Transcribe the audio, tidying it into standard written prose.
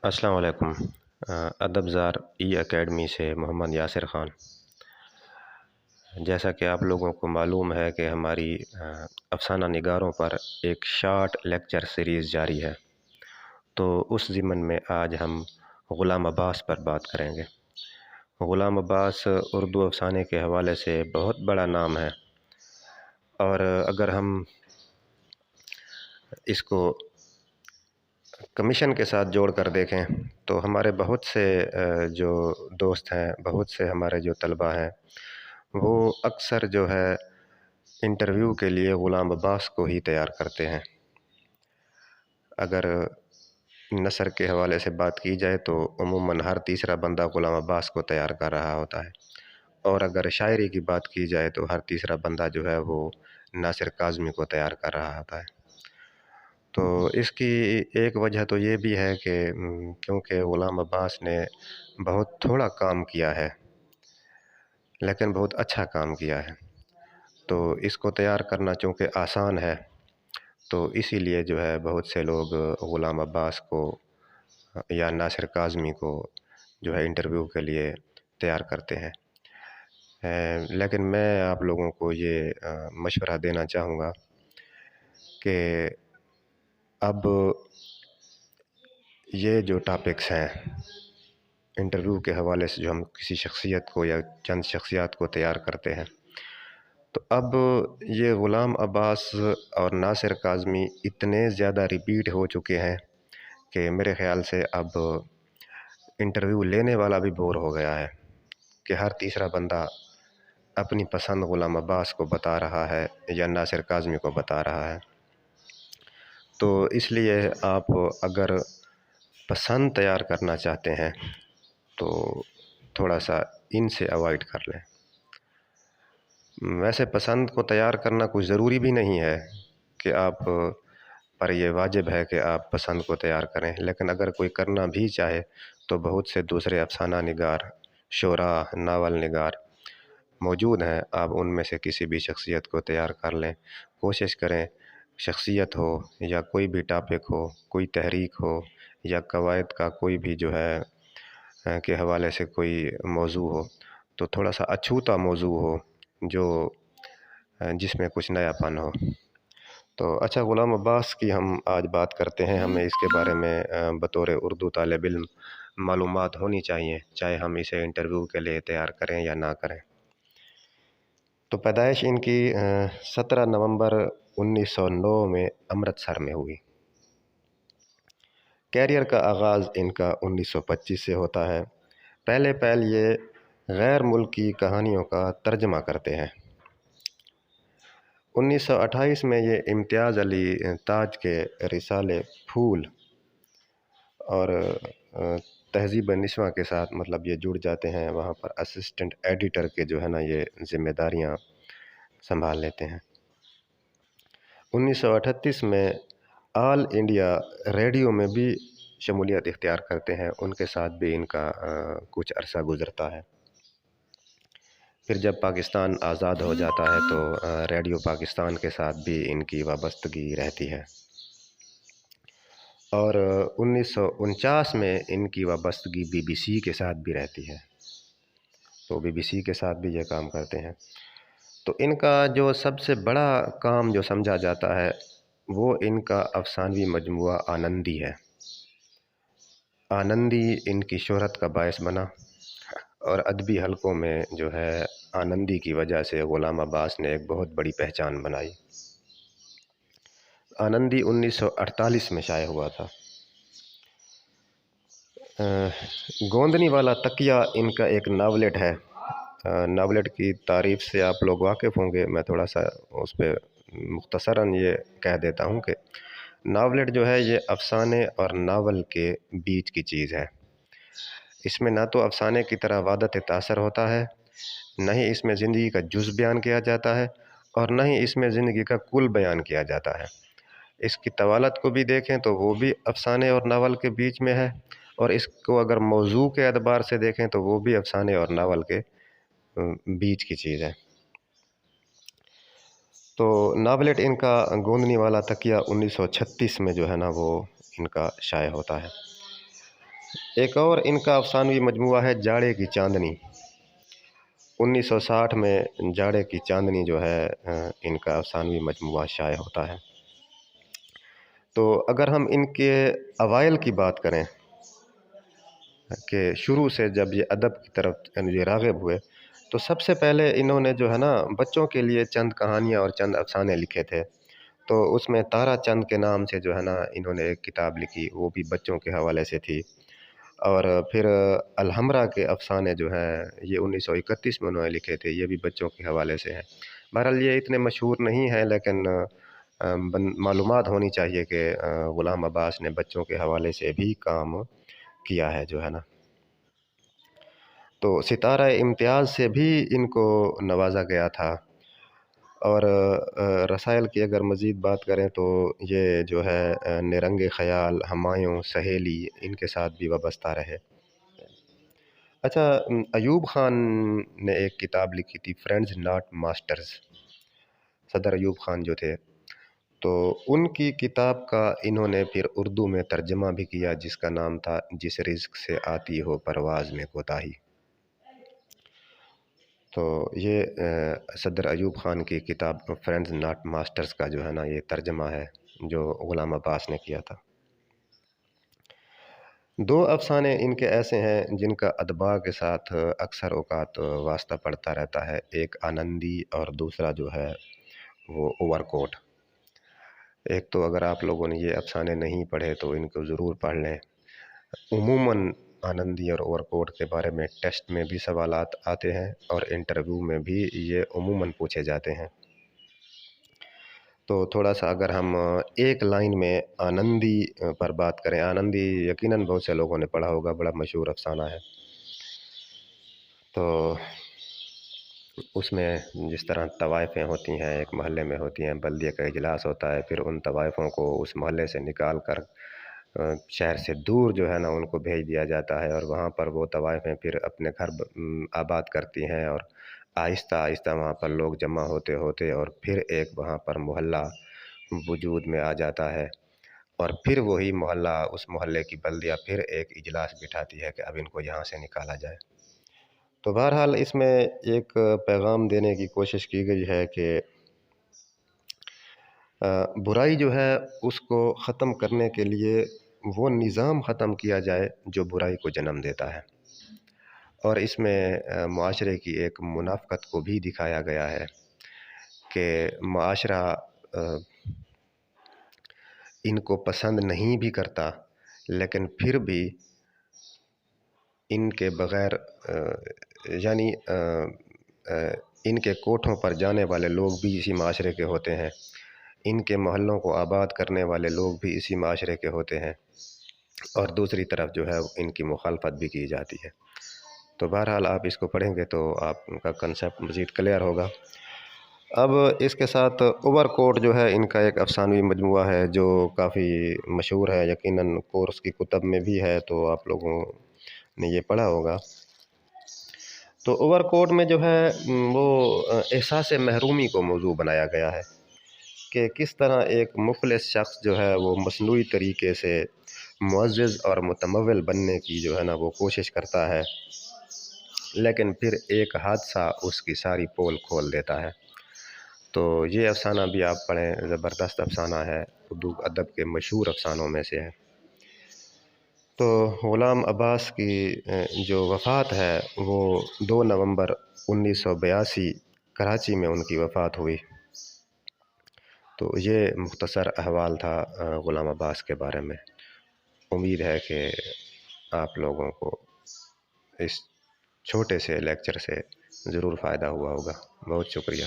السلام علیکم۔ ادب زار ای اکیڈمی سے محمد یاسر خان۔ جیسا کہ آپ لوگوں کو معلوم ہے کہ ہماری افسانہ نگاروں پر ایک شارٹ لیکچر سیریز جاری ہے، تو اس ضمن میں آج ہم غلام عباس پر بات کریں گے۔ غلام عباس اردو افسانے کے حوالے سے بہت بڑا نام ہے، اور اگر ہم اس کو کمیشن کے ساتھ جوڑ کر دیکھیں تو ہمارے بہت سے جو دوست ہیں، بہت سے ہمارے جو طلباء ہیں، وہ اکثر جو ہے انٹرویو کے لیے غلام عباس کو ہی تیار کرتے ہیں۔ اگر نثر کے حوالے سے بات کی جائے تو عموماً ہر تیسرا بندہ غلام عباس کو تیار کر رہا ہوتا ہے، اور اگر شاعری کی بات کی جائے تو ہر تیسرا بندہ جو ہے وہ ناصر کاظمی کو تیار کر رہا ہوتا ہے۔ تو اس کی ایک وجہ تو یہ بھی ہے کہ کیونکہ غلام عباس نے بہت تھوڑا کام کیا ہے لیکن بہت اچھا کام کیا ہے، تو اس کو تیار کرنا چونکہ آسان ہے، تو اسی لیے جو ہے بہت سے لوگ غلام عباس کو یا ناصر کاظمی کو جو ہے انٹرویو کے لیے تیار کرتے ہیں۔ لیکن میں آپ لوگوں کو یہ مشورہ دینا چاہوں گا کہ اب یہ جو ٹاپکس ہیں انٹرویو کے حوالے سے، جو ہم کسی شخصیت کو یا چند شخصیات کو تیار کرتے ہیں، تو اب یہ غلام عباس اور ناصر کاظمی اتنے زیادہ ریپیٹ ہو چکے ہیں کہ میرے خیال سے اب انٹرویو لینے والا بھی بور ہو گیا ہے کہ ہر تیسرا بندہ اپنی پسند غلام عباس کو بتا رہا ہے یا ناصر کاظمی کو بتا رہا ہے۔ تو اس لیے آپ اگر پسند تیار کرنا چاہتے ہیں تو تھوڑا سا ان سے اوائڈ کر لیں۔ ویسے پسند کو تیار کرنا کوئی ضروری بھی نہیں ہے کہ آپ پر یہ واجب ہے کہ آپ پسند کو تیار کریں، لیکن اگر کوئی کرنا بھی چاہے تو بہت سے دوسرے افسانہ نگار، شعراء، ناول نگار موجود ہیں، آپ ان میں سے کسی بھی شخصیت کو تیار کر لیں۔ کوشش کریں شخصیت ہو یا کوئی بھی ٹاپک ہو، کوئی تحریک ہو یا قواعد کا کوئی بھی جو ہے کے حوالے سے کوئی موضوع ہو، تو تھوڑا سا اچھوتا موضوع ہو جو جس میں کچھ نیا پن ہو۔ تو اچھا، غلام عباس کی ہم آج بات کرتے ہیں۔ ہمیں اس کے بارے میں بطور اردو طالب علم معلومات ہونی چاہیے، چاہے ہم اسے انٹرویو کے لیے تیار کریں یا نہ کریں۔ تو پیدائش ان کی 17 نومبر 1909 میں امرتسر میں ہوئی۔ کیریئر کا آغاز ان کا 1925 سے ہوتا ہے۔ پہلے یہ غیر ملکی کہانیوں کا ترجمہ کرتے ہیں۔ 1928 میں یہ امتیاز علی تاج کے رسالے پھول اور تہذیب نسواں کے ساتھ مطلب یہ جڑ جاتے ہیں، وہاں پر اسسٹنٹ ایڈیٹر کے جو ہے نا یہ ذمہ داریاں سنبھال لیتے ہیں۔ 1938 میں آل انڈیا ریڈیو میں بھی شمولیت اختیار کرتے ہیں، ان کے ساتھ بھی ان کا کچھ عرصہ گزرتا ہے۔ پھر جب پاکستان آزاد ہو جاتا ہے تو ریڈیو پاکستان کے ساتھ بھی ان کی وابستگی رہتی ہے، اور 1949 میں ان کی وابستگی بی بی سی کے ساتھ بھی رہتی ہے، تو بی بی سی کے ساتھ بھی یہ کام کرتے ہیں۔ تو ان کا جو سب سے بڑا کام جو سمجھا جاتا ہے وہ ان کا افسانوی مجموعہ آنندی ہے۔ آنندی ان کی شہرت کا باعث بنا، اور ادبی حلقوں میں جو ہے آنندی کی وجہ سے غلام عباس نے ایک بہت بڑی پہچان بنائی۔ آنندی 1948 میں شائع ہوا تھا۔ گوندنی والا تکیہ ان کا ایک ناولٹ ہے۔ ناولٹ کی تعریف سے آپ لوگ واقف ہوں گے، میں تھوڑا سا اس پہ مختصراً یہ کہہ دیتا ہوں کہ ناولٹ جو ہے یہ افسانے اور ناول کے بیچ کی چیز ہے۔ اس میں نہ تو افسانے کی طرح وحدت تاثر ہوتا ہے، نہ ہی اس میں زندگی کا جز بیان کیا جاتا ہے، اور نہ ہی اس میں زندگی کا کل بیان کیا جاتا ہے۔ اس کی طوالت کو بھی دیکھیں تو وہ بھی افسانے اور ناول کے بیچ میں ہے، اور اس کو اگر موضوع کے اعتبار سے دیکھیں تو وہ بھی افسانے اور ناول کے بیچ کی چیز ہے۔ تو ناولٹ ان کا گوندنی والا تکیہ 1936 میں جو ہے نا وہ ان کا شائع ہوتا ہے۔ ایک اور ان کا افسانوی مجموعہ ہے جاڑے کی چاندنی۔ 1960 میں جاڑے کی چاندنی جو ہے ان کا افسانوی مجموعہ شائع ہوتا ہے۔ تو اگر ہم ان کے اوائل کی بات کریں کہ شروع سے جب یہ ادب کی طرف یہ راغب ہوئے، تو سب سے پہلے انہوں نے جو ہے نا بچوں کے لیے چند کہانیاں اور چند افسانے لکھے تھے۔ تو اس میں تارا چند کے نام سے جو ہے نا انہوں نے ایک کتاب لکھی، وہ بھی بچوں کے حوالے سے تھی۔ اور پھر الحمرا کے افسانے جو ہیں یہ 1931 میں انہوں نے لکھے تھے، یہ بھی بچوں کے حوالے سے ہیں۔ بہرحال یہ اتنے مشہور نہیں ہیں، لیکن معلومات ہونی چاہیے کہ غلام عباس نے بچوں کے حوالے سے بھی کام کیا ہے جو ہے نا۔ تو ستارہ امتیاز سے بھی ان کو نوازا گیا تھا۔ اور رسائل کی اگر مزید بات کریں تو یہ جو ہے نیرنگ خیال، ہمایوں، سہیلی ان کے ساتھ بھی وابستہ رہے۔ اچھا، ایوب خان نے ایک کتاب لکھی تھی فرینڈز ناٹ ماسٹرز، صدر ایوب خان جو تھے، تو ان کی کتاب کا انہوں نے پھر اردو میں ترجمہ بھی کیا، جس کا نام تھا جس رزق سے آتی ہو پرواز میں کوتاہی۔ تو یہ صدر ایوب خان کی کتاب فرینڈز ناٹ ماسٹرز کا جو ہے نا یہ ترجمہ ہے جو غلام عباس نے کیا تھا۔ دو افسانے ان کے ایسے ہیں جن کا ادبا کے ساتھ اکثر اوقات واسطہ پڑتا رہتا ہے، ایک آنندی اور دوسرا جو ہے وہ اوور کوٹ۔ ایک تو اگر آپ لوگوں نے یہ افسانے نہیں پڑھے تو ان کو ضرور پڑھ لیں۔ عموماً آنندی اور اوور کوٹ کے بارے میں ٹیسٹ میں بھی سوالات آتے ہیں اور انٹرویو میں بھی یہ عموماً پوچھے جاتے ہیں۔ تو تھوڑا سا اگر ہم ایک لائن میں آنندی پر بات کریں، آنندی یقیناً بہت سے لوگوں نے پڑھا ہوگا، بڑا مشہور افسانہ ہے۔ تو اس میں جس طرح طوائفیں ہوتی ہیں، ایک محلے میں ہوتی ہیں، بلدیہ کا اجلاس ہوتا ہے، پھر ان طوائفوں کو اس محلے سے نکال کر شہر سے دور جو ہے نا ان کو بھیج دیا جاتا ہے، اور وہاں پر وہ طوائفیں پھر اپنے گھر آباد کرتی ہیں، اور آہستہ آہستہ وہاں پر لوگ جمع ہوتے ہوتے اور پھر ایک وہاں پر محلہ وجود میں آ جاتا ہے، اور پھر وہی محلہ، اس محلے کی بلدیہ پھر ایک اجلاس بٹھاتی ہے کہ اب ان کو یہاں سے نکالا جائے۔ تو بہرحال اس میں ایک پیغام دینے کی کوشش کی گئی ہے کہ برائی جو ہے اس کو ختم کرنے کے لیے وہ نظام ختم کیا جائے جو برائی کو جنم دیتا ہے، اور اس میں معاشرے کی ایک منافقت کو بھی دکھایا گیا ہے کہ معاشرہ ان کو پسند نہیں بھی کرتا، لیکن پھر بھی ان کے بغیر یعنی ان کے کوٹھوں پر جانے والے لوگ بھی اسی معاشرے کے ہوتے ہیں، ان کے محلوں کو آباد کرنے والے لوگ بھی اسی معاشرے کے ہوتے ہیں، اور دوسری طرف جو ہے ان کی مخالفت بھی کی جاتی ہے۔ تو بہرحال آپ اس کو پڑھیں گے تو آپ کا کنسیپٹ مزید کلیئر ہوگا۔ اب اس کے ساتھ اوور کوٹ جو ہے ان کا ایک افسانوی مجموعہ ہے جو کافی مشہور ہے، یقیناً کورس کی کتب میں بھی ہے، تو آپ لوگوں نے یہ پڑھا ہوگا۔ تو اوور کوٹ میں جو ہے وہ احساس محرومی کو موضوع بنایا گیا ہے کہ کس طرح ایک مفلس شخص جو ہے وہ مصنوعی طریقے سے معزز اور متمول بننے کی جو ہے نا وہ کوشش کرتا ہے، لیکن پھر ایک حادثہ اس کی ساری پول کھول دیتا ہے۔ تو یہ افسانہ بھی آپ پڑھیں، زبردست افسانہ ہے، اردو ادب کے مشہور افسانوں میں سے ہے۔ تو غلام عباس کی جو وفات ہے وہ 2 نومبر 1982 کراچی میں ان کی وفات ہوئی۔ تو یہ مختصر احوال تھا غلام عباس کے بارے میں۔ امید ہے کہ آپ لوگوں کو اس چھوٹے سے لیکچر سے ضرور فائدہ ہوا ہوگا۔ بہت شکریہ۔